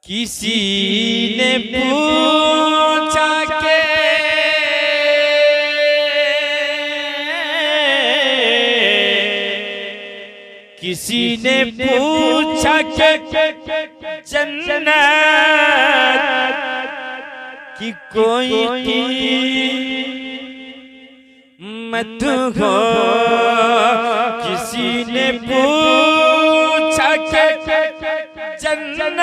किसी ने पूछा के किसी ने पूछा के जन्नत की कोई मत हो। किसी ने पूछा के जन्नत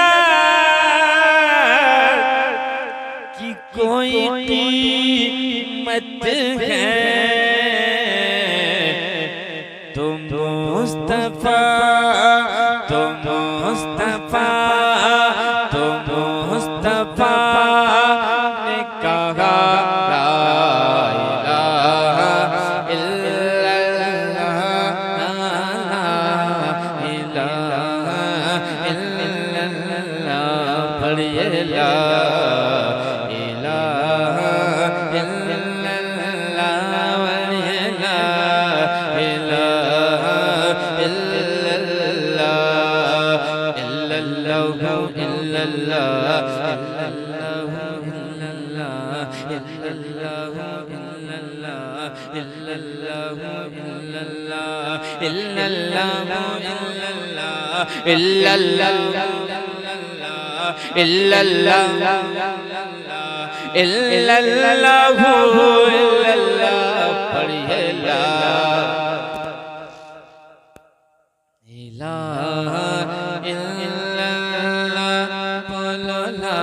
की कोई कीमत है तो मुस्तफा तो मुस्तफा तो मुस्तफा ने कहा ला इलाहा इल्लल्लाह ला इलाहा इल्लल्लाह पढ़िए ला इलाहा इल्लल्लाह पढ़िए ला इलाहा इल्लल्लाह इल्लल्लाहु इल्लल्लाह पढ़िए ला इलाहा इल्लल्लाह बोलो ला